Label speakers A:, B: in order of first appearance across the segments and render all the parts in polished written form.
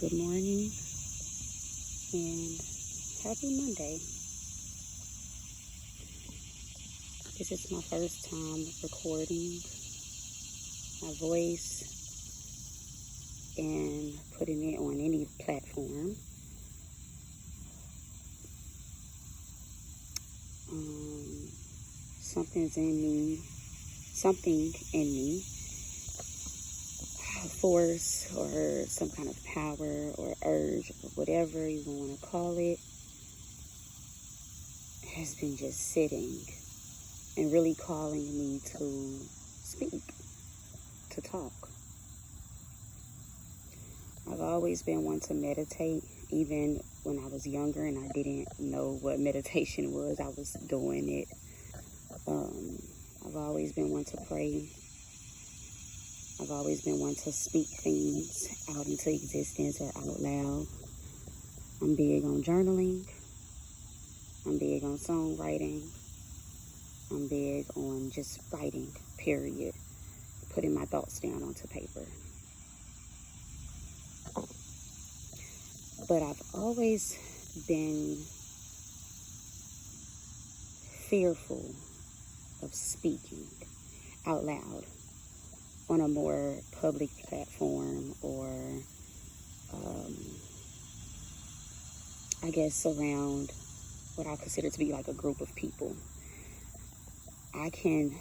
A: Good morning and happy Monday. This is my first time recording my voice and putting it on any platform. Something in me, a force or some kind of power or urge or whatever you want to call it, has been just sitting and really calling me to speak, to talk. I've always been one to meditate, even when I was younger and I didn't know what meditation was. I was doing it. I've always been one to pray. I've always been one to speak things out into existence or out loud. I'm big on journaling. I'm big on songwriting. I'm big on just writing, period. Putting my thoughts down onto paper. But I've always been fearful of speaking out loud on a more public platform, or I guess around what I consider to be like a group of people. I can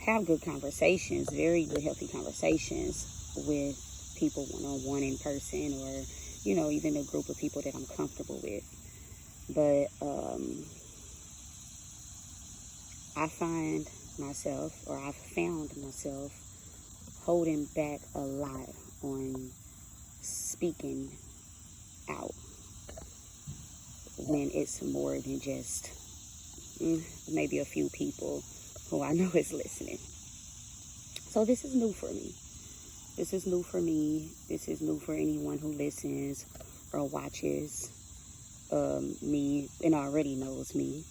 A: have good conversations, very good, healthy conversations with people one-on-one in person, or, even a group of people that I'm comfortable with. But I find myself, or I've found myself, holding back a lot on speaking out when it's more than just maybe a few people who I know is listening. So this is new for me. This is new for me. This is new for anyone who listens or watches me and already knows me.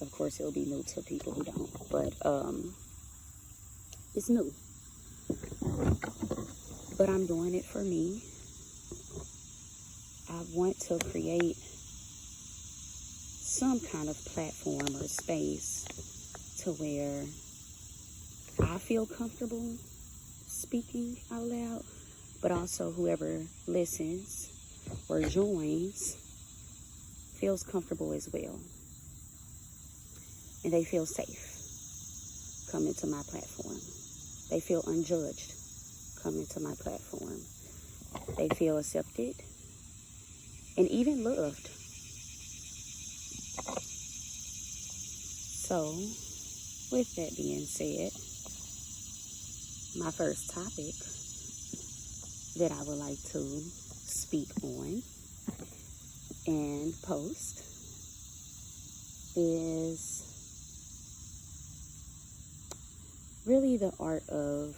A: Of course, it'll be new to people who don't, but it's new. But I'm doing it for me. I want to create some kind of platform or space to where I feel comfortable speaking out loud, but also whoever listens or joins feels comfortable as well. And they feel safe coming to my platform. They feel unjudged coming to my platform. They feel accepted and even loved. So, with that being said, my first topic that I would like to speak on and post is really the art of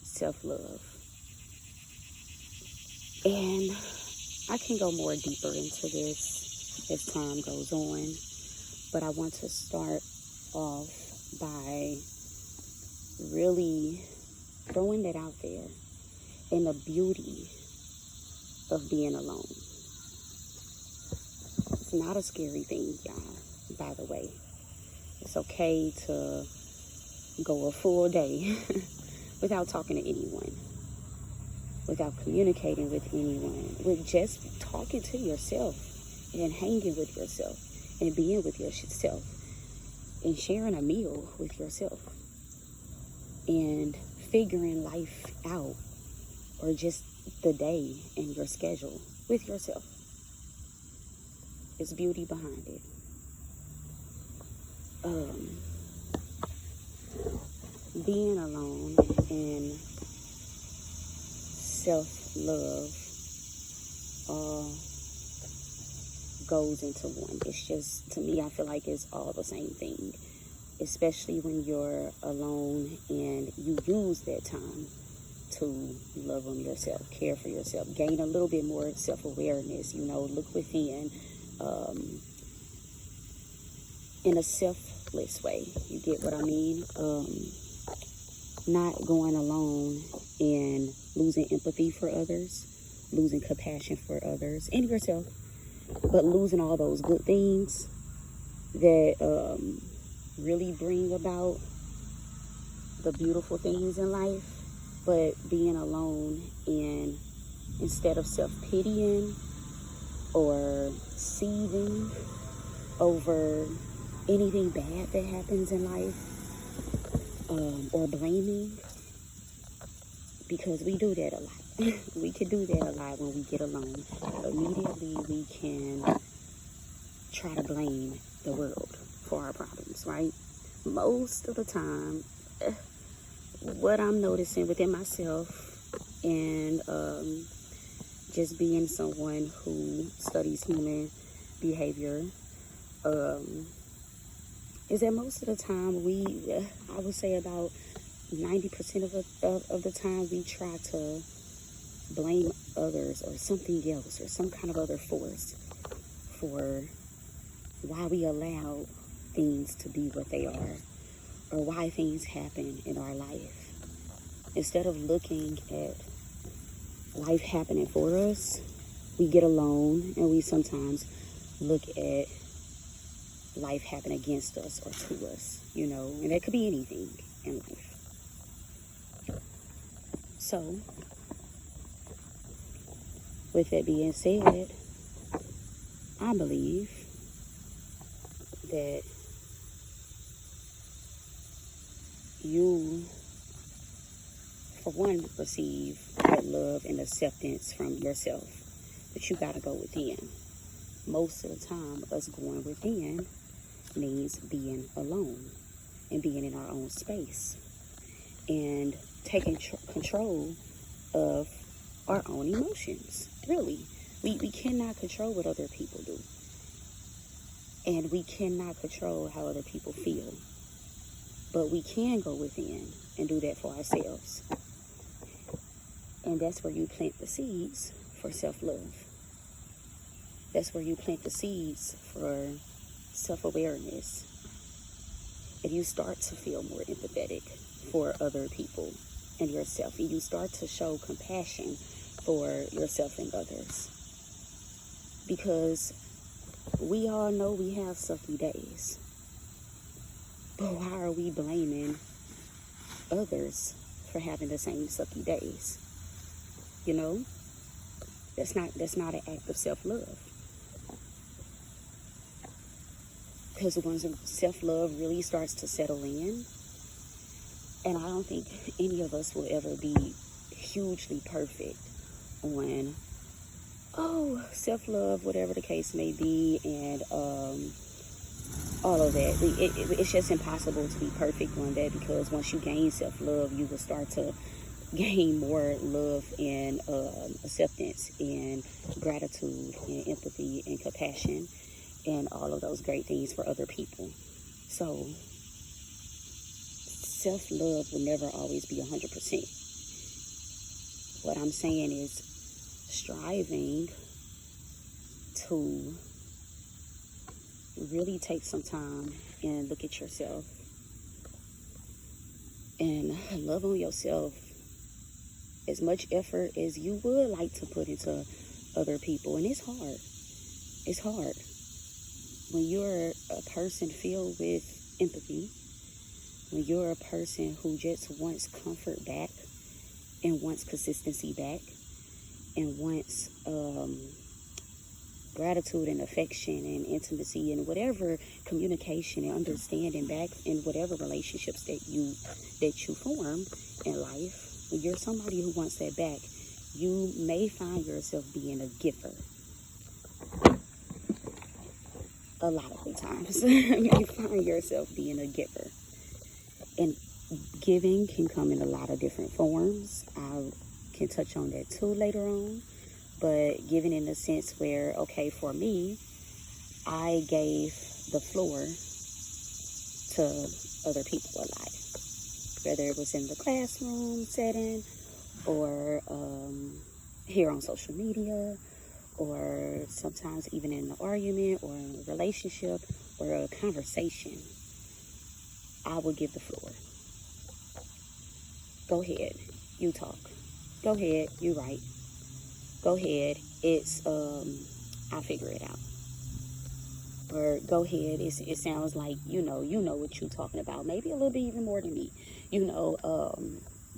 A: self-love. And I can go more deeper into this as time goes on, but I want to start off by really throwing that out there, and the beauty of being alone. It's not a scary thing, y'all, by the way. It's okay to go a full day without talking to anyone, without communicating with anyone, with just talking to yourself and hanging with yourself and being with yourself and sharing a meal with yourself and figuring life out, or just the day and your schedule with yourself. There's beauty behind it. Being alone and self-love all goes into one. It's just, to me, I feel like it's all the same thing, especially when you're alone and you use that time to love on yourself, care for yourself, gain a little bit more self-awareness, look within in a selfless way. You get what I mean? Not going alone and losing empathy for others, losing compassion for others and yourself, but losing all those good things that really bring about the beautiful things in life. But being alone, and instead of self-pitying or seething over anything bad that happens in life, or blaming, because we do that a lot. We can do that a lot when we get alone. Immediately we can try to blame the world for our problems, right? Most of the time, what I'm noticing within myself, and just being someone who studies human behavior, is that most of the time I would say about 90% of the time, we try to blame others or something else or some kind of other force for why we allow things to be what they are, or why things happen in our life. Instead of looking at life happening for us, we get alone and we sometimes look at life happen against us or to us, and that could be anything in life. So, with that being said, I believe that you, for one, receive that love and acceptance from yourself, but you gotta go within. Most of the time, us going within means being alone and being in our own space and taking control of our own emotions. Really, we cannot control what other people do, and we cannot control how other people feel, but we can go within and do that for ourselves. And that's where you plant the seeds for self-love. That's where you plant the seeds for self-awareness. And you start to feel more empathetic for other people and yourself. And you start to show compassion for yourself and others. Because we all know we have sucky days. But why are we blaming others for having the same sucky days? That's not an act of self-love. Because once self-love really starts to settle in, and I don't think any of us will ever be hugely perfect on, self-love, whatever the case may be, and all of that. It's just impossible to be perfect on that, because once you gain self-love, you will start to gain more love and acceptance and gratitude and empathy and compassion and all of those great things for other people. So self-love will never always be 100%. What I'm saying is striving to really take some time and look at yourself and love on yourself as much effort as you would like to put into other people. And it's hard. It's hard. When you're a person filled with empathy, when you're a person who just wants comfort back and wants consistency back and wants gratitude and affection and intimacy and whatever communication and understanding back in whatever relationships that you form in life, when you're somebody who wants that back, you may find yourself being a giver. A lot of the times, you may find yourself being a giver. And giving can come in a lot of different forms. I can touch on that too later on. But giving in the sense where, okay, for me, I gave the floor to other people in life. Whether it was in the classroom setting or here on social media, or sometimes even in an argument or in a relationship or a conversation, I will give the floor. Go ahead, you talk. Go ahead, you write. Go go ahead, it's I'll figure it out. Or go ahead, it sounds like you know what you're talking about, maybe a little bit even more than me,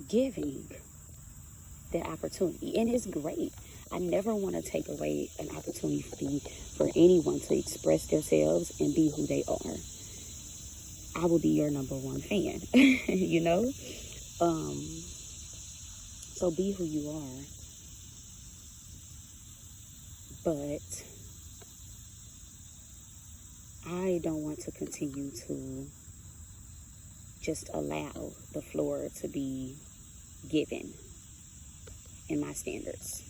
A: giving the opportunity. And it's great. I never want to take away an opportunity for anyone to express themselves and be who they are. I will be your number one fan. you know so be who you are, but I don't want to continue to just allow the floor to be given in my standards.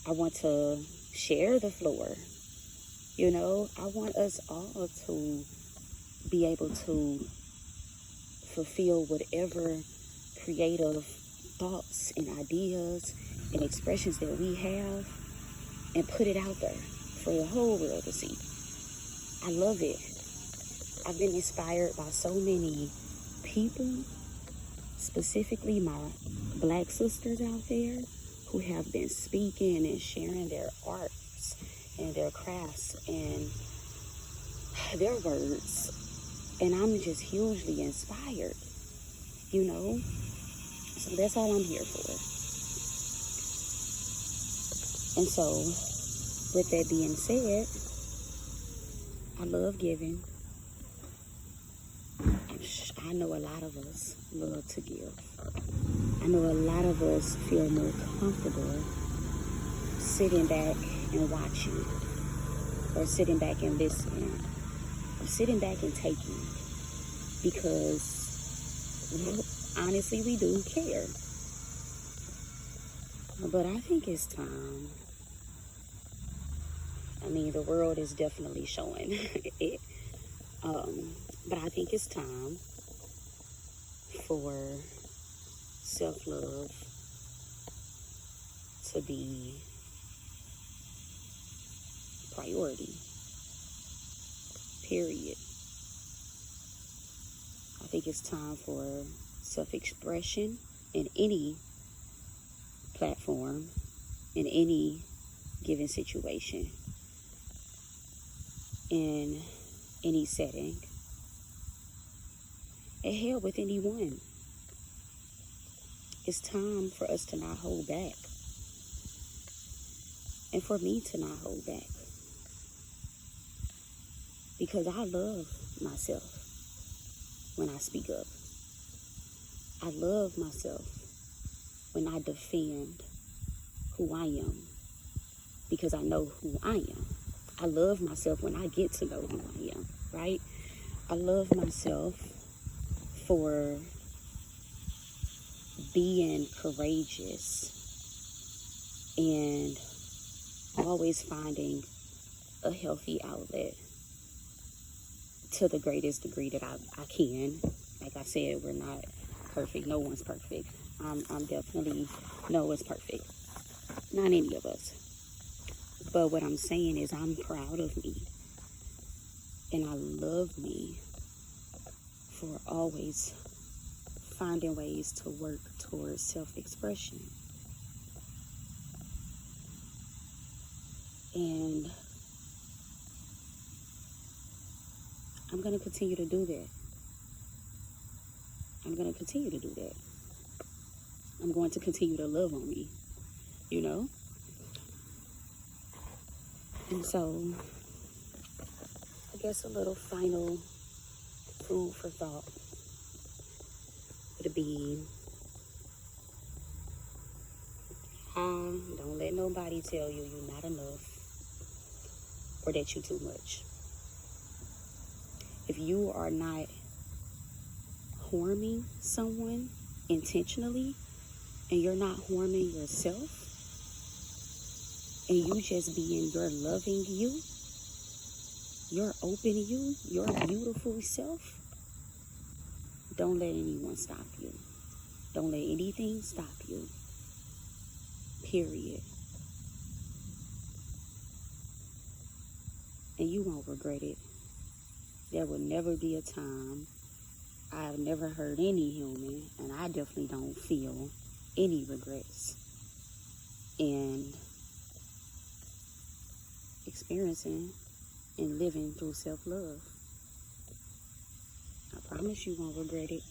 A: I want to share the floor. I want us all to be able to fulfill whatever creative thoughts and ideas and expressions that we have and put it out there for the whole world to see. I love it. I've been inspired by so many people, specifically my Black sisters out there who have been speaking and sharing their arts and their crafts and their words. And I'm just hugely inspired, So that's all I'm here for. And so, with that being said, I love giving. I know a lot of us love to give. I know a lot of us feel more comfortable sitting back and watching, or sitting back and listening, or sitting back and taking, because honestly, we do care. But I think it's time. I mean, the world is definitely showing it. But I think it's time for self-love to be priority. Period. I think it's time for self-expression in any platform, in any given situation, in any setting, and hell, with anyone. It's time for us to not hold back, and for me to not hold back, because I love myself when I speak up. I love myself when I defend who I am, because I know who I am. I love myself when I get to know who I am, right? I love myself for being courageous and always finding a healthy outlet to the greatest degree that I can. Like I said, we're not perfect. No one's perfect. I'm definitely no one's perfect. Not any of us. But what I'm saying is I'm proud of me. And I love me for always finding ways to work towards self-expression. And I'm going to continue to do that. I'm going to continue to do that. I'm going to continue to love on me, And so, I guess a little final food for thought would be, don't let nobody tell you you're not enough or that you're too much. If you are not harming someone intentionally, and you're not harming yourself, and you just being your loving you, your open you, your beautiful self, don't let anyone stop you. Don't let anything stop you. Period. And you won't regret it. There will never be a time. I've never heard any human, and I definitely don't feel any regrets and experiencing and living through self-love. I promise you won't regret it.